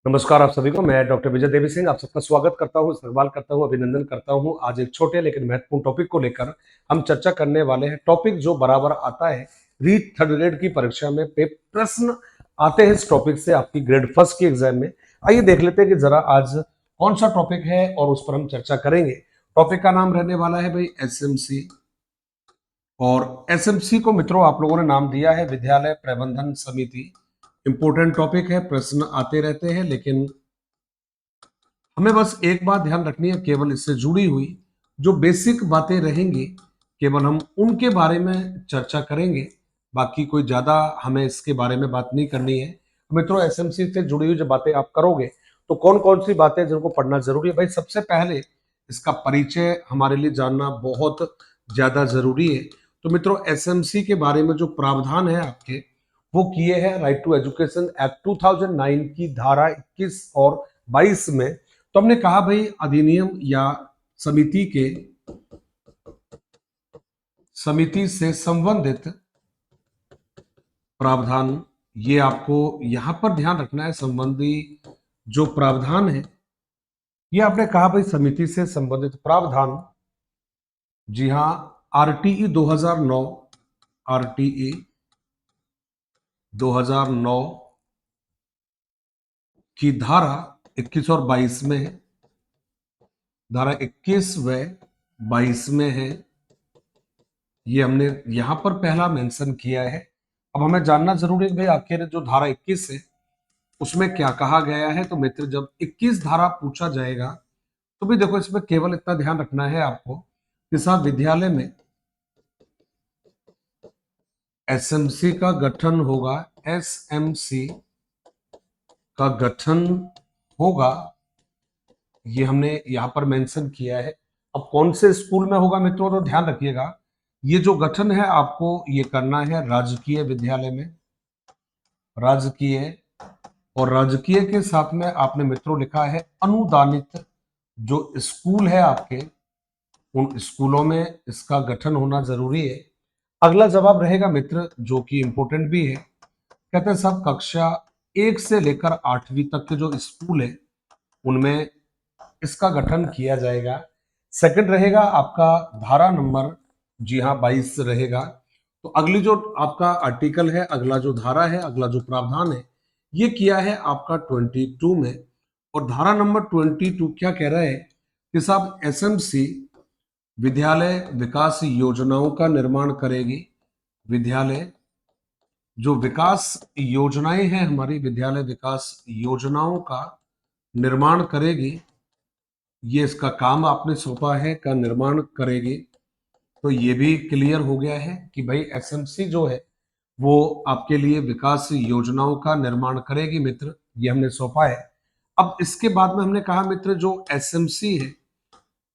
नमस्कार आप सभी को। मैं डॉक्टर विजय देवी सिंह आप सबका स्वागत करता हूँ, इस्तकबाल करता हूँ, अभिनंदन करता हूँ। आज एक छोटे लेकिन महत्वपूर्ण टॉपिक को लेकर हम चर्चा करने वाले हैं। टॉपिक जो बराबर आता है रीट थर्ड ग्रेड की परीक्षा में, प्रश्न आते हैं इस टॉपिक से आपकी ग्रेड फर्स्ट की एग्जाम में। आइए देख लेते हैं कि जरा आज कौन सा टॉपिक है और उस पर हम चर्चा करेंगे। टॉपिक का नाम रहने वाला है भाई एसएमसी, और एसएमसी को मित्रों आप लोगों ने नाम दिया है विद्यालय प्रबंधन समिति। इंपोर्टेंट टॉपिक है, प्रश्न आते रहते हैं, लेकिन हमें बस एक बात ध्यान रखनी है, केवल इससे जुड़ी हुई जो बेसिक बातें रहेंगी केवल हम उनके बारे में चर्चा करेंगे। बाकी कोई ज्यादा हमें इसके बारे में बात नहीं करनी है। मित्रों एसएमसी से जुड़ी हुई जो बातें आप करोगे तो कौन कौन सी बातें जिनको पढ़ना जरूरी है भाई। सबसे पहले इसका परिचय हमारे लिए जानना बहुत ज्यादा जरूरी है। तो मित्रों एसएमसी के बारे में जो प्रावधान है आपके वो किए हैं राइट टू एजुकेशन एक्ट 2009 की धारा 21 और 22 में। तो हमने कहा भाई अधिनियम या समिति से संबंधित प्रावधान, ये आपको यहां पर ध्यान रखना है। संबंधी जो प्रावधान है ये आपने कहा भाई समिति से संबंधित प्रावधान। जी हां, आरटीई 2009, आरटीई 2009 की धारा 21 और 22 में है। धारा 21 व 22 में है, ये हमने यहां पर पहला मेंशन किया है। अब हमें जानना जरूरी है भाई आखिर जो धारा 21 है उसमें क्या कहा गया है। तो मित्र जब 21 धारा पूछा जाएगा तो भी देखो इसमें केवल इतना ध्यान रखना है आपको कि साहब विद्यालय में एसएमसी का गठन होगा, एसएमसी का गठन होगा, ये हमने यहां पर मेंशन किया है। अब कौन से स्कूल में होगा मित्रों, तो ध्यान रखिएगा ये जो गठन है आपको ये करना है राजकीय विद्यालय में, राजकीय। और राजकीय के साथ में आपने मित्रों लिखा है अनुदानित जो स्कूल है आपके, उन स्कूलों में इसका गठन होना जरूरी है। अगला जवाब रहेगा मित्र जो कि इंपॉर्टेंट भी है, कहते हैं सब कक्षा 1 से लेकर 8वीं तक के जो स्कूल है उनमें इसका गठन किया जाएगा। सेकंड रहेगा आपका धारा नंबर, जी हाँ 22 रहेगा। तो अगली जो आपका आर्टिकल है, अगला जो धारा है, अगला जो प्रावधान है ये किया है आपका 22 में। और धारा नंबर 22 क्या कह रहा है कि साहब एसएमसी विद्यालय विकास योजनाओं का निर्माण करेगी। विद्यालय जो विकास योजनाएं हैं हमारी, विद्यालय विकास योजनाओं का निर्माण करेगी, ये इसका काम आपने सौंपा है, का निर्माण करेगी। तो ये भी क्लियर हो गया है कि भाई एसएमसी जो है वो आपके लिए विकास योजनाओं का निर्माण करेगी मित्र, ये हमने सौंपा है। अब इसके बाद में हमने कहा मित्र जो एसएमसी है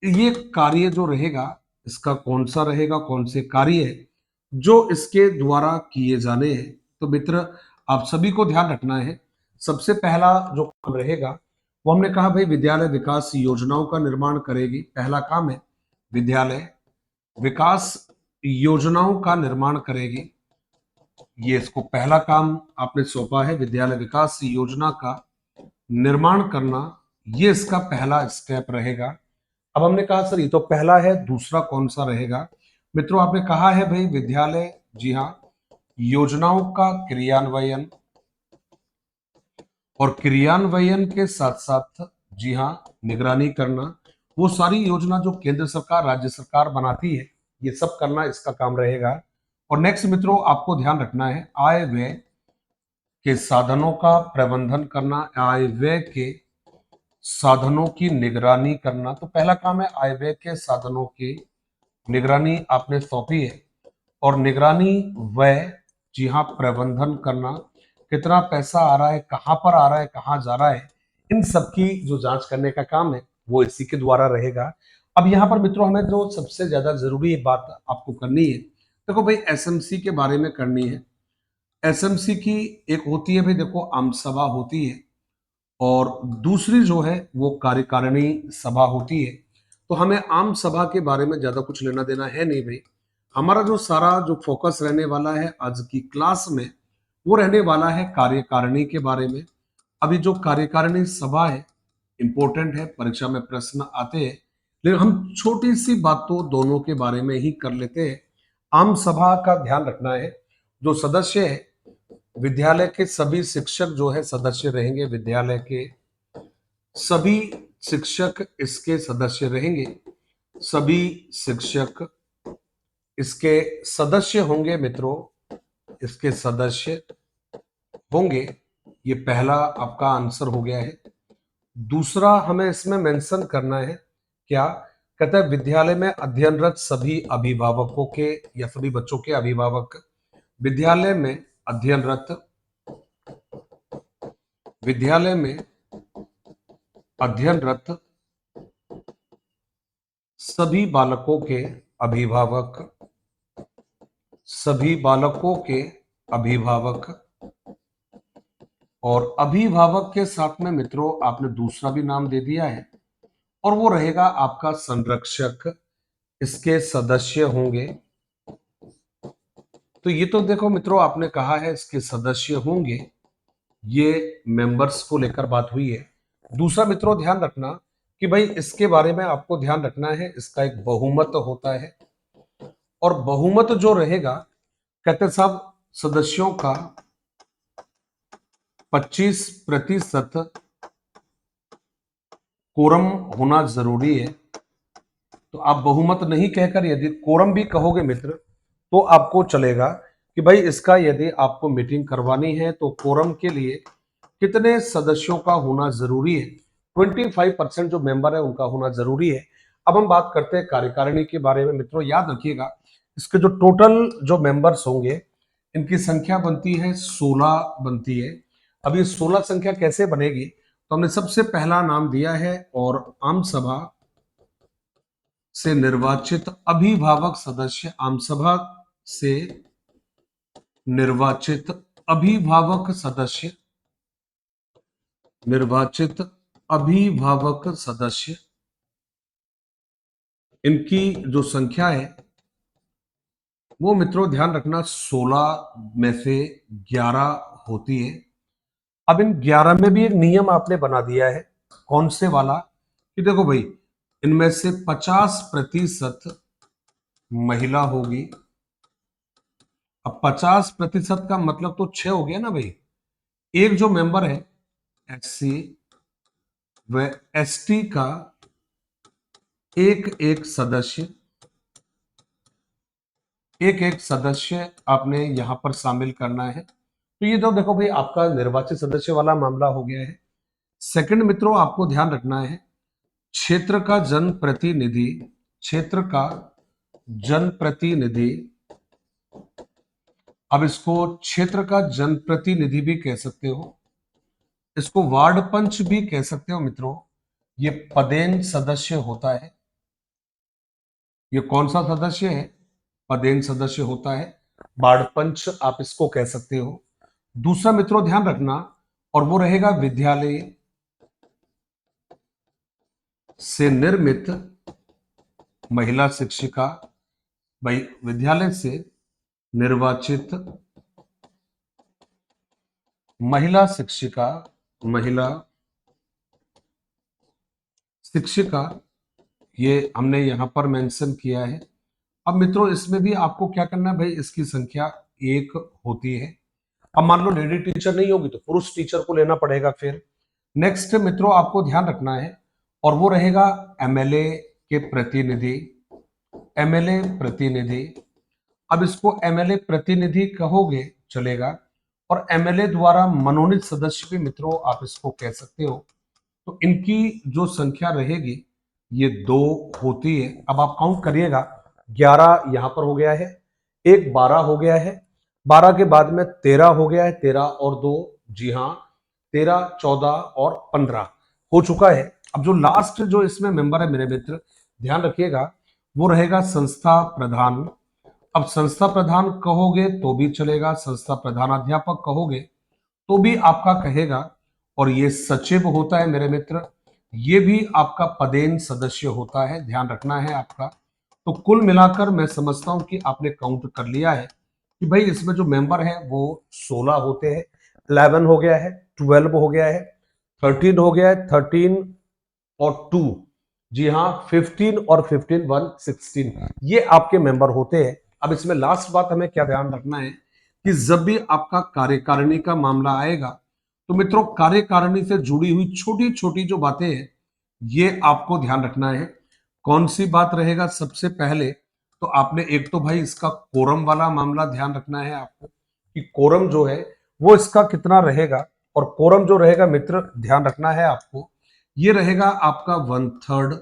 ये कार्य जो रहेगा इसका कौन सा रहेगा, कौन से कार्य है जो इसके द्वारा किए जाने हैं। तो मित्र आप सभी को ध्यान रखना है, सबसे पहला जो काम रहेगा वो हमने कहा भाई विद्यालय विकास योजनाओं का निर्माण करेगी। पहला काम है विद्यालय विकास योजनाओं का निर्माण करेगी, ये इसको पहला काम आपने सौंपा है, विद्यालय विकास योजना का निर्माण करना, ये इसका पहला स्टेप रहेगा। अब हमने कहा सर ये तो पहला है, दूसरा कौन सा रहेगा मित्रों, आपने कहा है भाई विद्यालय, जी हाँ, योजनाओं का क्रियान्वयन, और क्रियान्वयन के साथ साथ जी हाँ निगरानी करना। वो सारी योजना जो केंद्र सरकार राज्य सरकार बनाती है ये सब करना इसका काम रहेगा। और नेक्स्ट मित्रों आपको ध्यान रखना है आय व्यय के साधनों का प्रबंधन करना, आय व्यय के साधनों की निगरानी करना। तो पहला काम है आय व्यय के साधनों की निगरानी आपने सौंपी है। और निगरानी व्यय, जी हाँ, प्रबंधन करना, कितना पैसा आ रहा है, कहाँ पर आ रहा है, कहाँ जा रहा है, इन सब की जो जांच करने का काम है वो इसी के द्वारा रहेगा। अब यहाँ पर मित्रों हमें जो सबसे ज्यादा जरूरी बात आपको करनी है, देखो भाई एसएमसी के बारे में करनी है। एसएमसी की एक होती है भाई देखो आम सभा होती है, और दूसरी जो है वो कार्यकारिणी सभा होती है। तो हमें आम सभा के बारे में ज्यादा कुछ लेना देना है नहीं भाई। हमारा जो सारा जो फोकस रहने वाला है आज की क्लास में वो रहने वाला है कार्यकारिणी के बारे में। अभी जो कार्यकारिणी सभा है इंपॉर्टेंट है, परीक्षा में प्रश्न आते हैं, लेकिन हम छोटी सी बात तो दोनों के बारे में ही कर लेते हैं। आम सभा का ध्यान रखना है, जो सदस्य है विद्यालय के सभी शिक्षक जो है सदस्य रहेंगे, विद्यालय के सभी शिक्षक इसके सदस्य रहेंगे, सभी शिक्षक इसके सदस्य होंगे मित्रों, इसके सदस्य होंगे। ये पहला आपका आंसर हो गया है। दूसरा हमें इसमें मेंशन करना है, क्या कहता है, विद्यालय में अध्ययनरत सभी अभिभावकों के या सभी बच्चों के अभिभावक, विद्यालय में अध्ययनरत, विद्यालय में अध्ययनरत सभी बालकों के अभिभावक, सभी बालकों के अभिभावक, और अभिभावक के साथ में मित्रों आपने दूसरा भी नाम दे दिया है, और वो रहेगा आपका संरक्षक, इसके सदस्य होंगे। तो ये तो देखो मित्रों आपने कहा है इसके सदस्य होंगे, ये मेंबर्स को लेकर बात हुई है। दूसरा मित्रों ध्यान रखना कि भाई इसके बारे में आपको ध्यान रखना है, इसका एक बहुमत होता है, और बहुमत जो रहेगा कहते साहब सदस्यों का 25% कोरम होना जरूरी है। तो आप बहुमत नहीं कहकर यदि कोरम भी कहोगे मित्र तो आपको चलेगा कि भाई इसका यदि आपको मीटिंग करवानी है तो कोरम के लिए कितने सदस्यों का होना जरूरी है, 25% जो मेंबर है उनका होना जरूरी है। अब हम बात करते हैं कार्यकारिणी के बारे में मित्रों। याद रखिएगा इसके जो टोटल जो मेंबर्स होंगे इनकी संख्या बनती है 16 बनती है। अब ये 16 संख्या कैसे बनेगी, तो हमने सबसे पहला नाम दिया है, और आम सभा से निर्वाचित अभिभावक सदस्य, आम सभा से निर्वाचित अभिभावक सदस्य, निर्वाचित अभिभावक सदस्य, इनकी जो संख्या है वो मित्रों ध्यान रखना 16 में से 11 होती है। अब इन 11 में भी एक नियम आपने बना दिया है, कौन से वाला, कि देखो भाई इनमें से 50% महिला होगी। अब 50% का मतलब तो 6 हो गया ना भाई। एक जो मेंबर है एससी व एसटी का एक एक सदस्य, एक एक सदस्य आपने यहां पर शामिल करना है। तो ये तो देखो भाई आपका निर्वाचित सदस्य वाला मामला हो गया है। सेकंड मित्रों आपको ध्यान रखना है क्षेत्र का जनप्रतिनिधि, क्षेत्र का जनप्रतिनिधि, अब इसको क्षेत्र का जनप्रतिनिधि भी कह सकते हो, इसको वार्ड पंच भी कह सकते हो मित्रों। ये पदेन सदस्य होता है। ये कौन सा सदस्य है, पदेन सदस्य होता है, वार्ड पंच आप इसको कह सकते हो। दूसरा मित्रों ध्यान रखना, और वो रहेगा विद्यालय से निर्मित महिला शिक्षिका, भाई विद्यालय से निर्वाचित महिला शिक्षिका, महिला शिक्षिका, ये हमने यहां पर मेंशन किया है। अब मित्रों इसमें भी आपको क्या करना है भाई, इसकी संख्या 1 होती है। अब मान लो लेडी टीचर नहीं होगी तो पुरुष टीचर को लेना पड़ेगा फिर। नेक्स्ट मित्रों आपको ध्यान रखना है, और वो रहेगा एमएलए के प्रतिनिधि, एमएलए प्रतिनिधि। अब इसको एमएलए प्रतिनिधि कहोगे चलेगा, और एमएलए द्वारा मनोनीत सदस्य भी मित्रों आप इसको कह सकते हो। तो इनकी जो संख्या रहेगी ये 2 होती है। अब आप काउंट करिएगा, 11 यहां पर हो गया है, एक 12 हो गया है, 12 के बाद में 13 हो गया है, 13 और 2, जी हाँ 13, 14 और 15 हो चुका है। अब जो लास्ट जो इसमें मेंबर है मेरे मित्र ध्यान रखिएगा, वो रहेगा संस्था प्रधान। अब संस्था प्रधान कहोगे तो भी चलेगा, संस्था प्रधानाध्यापक कहोगे तो भी आपका कहेगा, और ये सचिव होता है मेरे मित्र, ये भी आपका पदेन सदस्य होता है, ध्यान रखना है आपका। तो कुल मिलाकर मैं समझता हूं कि आपने काउंट कर लिया है कि भाई इसमें जो मेंबर है वो 16 होते हैं, 11 हो गया है, 12 हो गया है, 13 हो गया है, 13 और 2, जी हाँ 15 और 15 1 16, ये आपके मेंबर होते हैं। अब इसमें लास्ट बात हमें क्या ध्यान रखना है कि जब भी आपका कार्यकारिणी का मामला आएगा तो मित्रों कार्यकारिणी से जुड़ी हुई छोटी छोटी जो बातें हैं ये आपको ध्यान रखना है। कौन सी बात रहेगा? सबसे पहले तो आपने एक तो भाई इसका कोरम वाला मामला ध्यान रखना है आपको कि कोरम जो है वो इसका कितना रहेगा। और कोरम जो रहेगा मित्र ध्यान रखना है आपको, ये रहेगा आपका 1/3,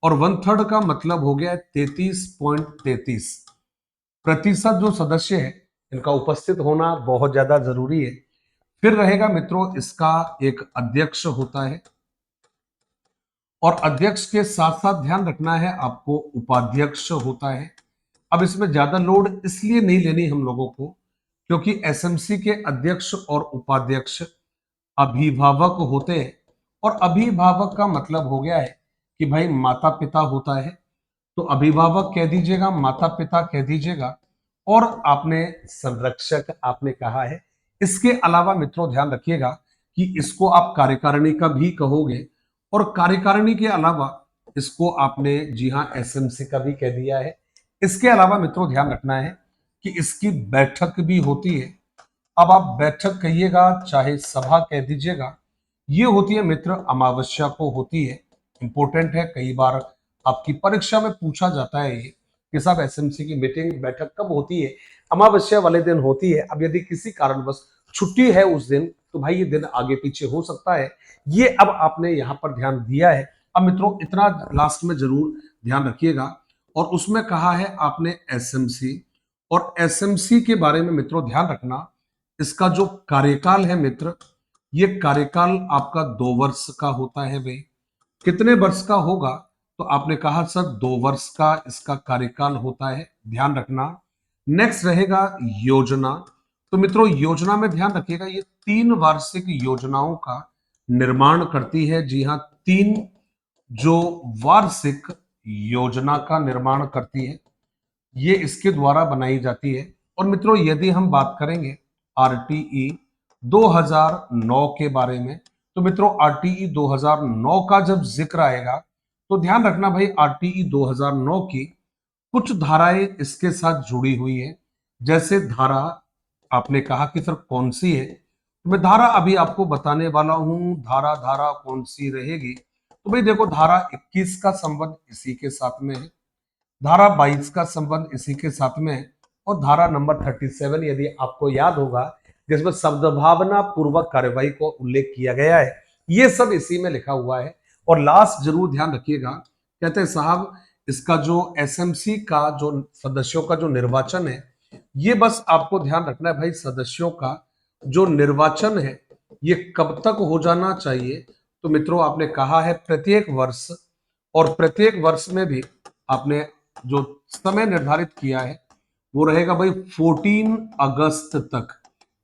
और 1/3 का मतलब हो गया 33.33 प्रतिशत जो सदस्य है इनका उपस्थित होना बहुत ज्यादा जरूरी है। फिर रहेगा मित्रों इसका एक अध्यक्ष होता है, और अध्यक्ष के साथ साथ ध्यान रखना है आपको उपाध्यक्ष होता है। अब इसमें ज्यादा लोड इसलिए नहीं लेनी हम लोगों को क्योंकि एसएमसी के अध्यक्ष और उपाध्यक्ष अभिभावक होते हैं, और अभिभावक का मतलब हो गया है कि भाई माता पिता होता है, तो अभिभावक कह दीजिएगा, माता पिता कह दीजिएगा, और आपने संरक्षक आपने कहा है। इसके अलावा मित्रों ध्यान रखिएगा कि इसको आप कार्यकारिणी का भी कहोगे, और कार्यकारिणी के अलावा इसको आपने जी हाँ एसएमसी का भी कह दिया है। इसके अलावा मित्रों ध्यान रखना है कि इसकी बैठक भी होती है। अब आप बैठक कहिएगा चाहे सभा कह दीजिएगा, ये होती है मित्र अमावस्या को होती है। इंपॉर्टेंट है, कई बार आपकी परीक्षा में पूछा जाता है ये कि साहब एसएमसी की मीटिंग बैठक कब होती है? अमावस्या वाले दिन होती है। अब यदि किसी कारणवश छुट्टी है उस दिन तो भाई ये दिन आगे पीछे हो सकता है। ये अब आपने यहाँ पर ध्यान दिया है। अब मित्रों इतना लास्ट में जरूर ध्यान रखिएगा, और उसमें कहा है आपने एसएमसी, और एसएमसी के बारे में मित्रों ध्यान रखना इसका जो कार्यकाल है मित्र, ये कार्यकाल आपका 2 वर्ष का होता है भाई। कितने वर्ष का होगा? तो आपने कहा सर 2 वर्ष का इसका कार्यकाल होता है, ध्यान रखना। नेक्स्ट रहेगा योजना। तो मित्रों योजना में ध्यान रखिएगा ये 3 वार्षिक योजनाओं का निर्माण करती है। जी हाँ 3 जो वार्षिक योजना का निर्माण करती है ये इसके द्वारा बनाई जाती है। और मित्रों यदि हम बात करेंगे आरटीई 2009 के बारे में, तो मित्रों आरटीई 2009 का जब जिक्र आएगा तो ध्यान रखना भाई आरटीई 2009 की कुछ धाराएं इसके साथ जुड़ी हुई है। जैसे धारा आपने कहा कि सर कौन सी है, तो मैं धारा अभी आपको बताने वाला हूं। धारा धारा कौन सी रहेगी? तो भाई देखो धारा 21 का संबंध इसी के साथ में है, धारा 22 का संबंध इसी के साथ में है, और धारा नंबर 37 यदि आपको याद होगा जिसमें सद्भावना पूर्वक कार्यवाही को उल्लेख किया गया है, ये सब इसी में लिखा हुआ है। और लास्ट जरूर ध्यान रखिएगा, कहते हैं साहब इसका जो एसएमसी का जो सदस्यों का जो निर्वाचन है, ये बस आपको ध्यान रखना है भाई सदस्यों का जो निर्वाचन है ये कब तक हो जाना चाहिए। तो मित्रों आपने कहा है प्रत्येक वर्ष, और प्रत्येक वर्ष में भी आपने जो समय निर्धारित किया है वो रहेगा भाई 14 अगस्त तक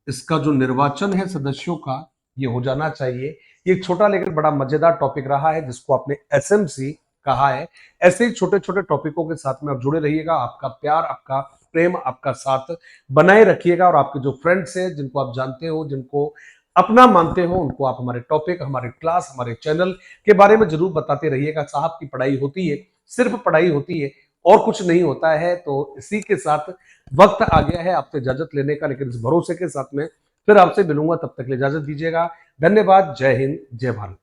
इसका जो निर्वाचन है सदस्यों का ये हो जाना चाहिए। ये एक छोटा लेकिन बड़ा मजेदार टॉपिक रहा है जिसको आपने एसएमसी कहा है। ऐसे ही छोटे छोटे टॉपिकों के साथ में आप जुड़े रहिएगा। आपका प्यार, आपका प्रेम, आपका साथ बनाए रखिएगा, और आपके जो फ्रेंड्स हैं जिनको आप जानते हो, जिनको अपना मानते हो, उनको आप हमारे टॉपिक, हमारे क्लास, हमारे चैनल के बारे में जरूर बताते रहिएगा। साहब की पढ़ाई होती है, सिर्फ पढ़ाई होती है और कुछ नहीं होता है। तो इसी के साथ वक्त आ गया है आपसे इजाजत लेने का, लेकिन इस भरोसे के साथ में फिर आपसे मिलूंगा। तब तक के लिए इजाजत दीजिएगा। धन्यवाद। जय हिंद, जय भारत।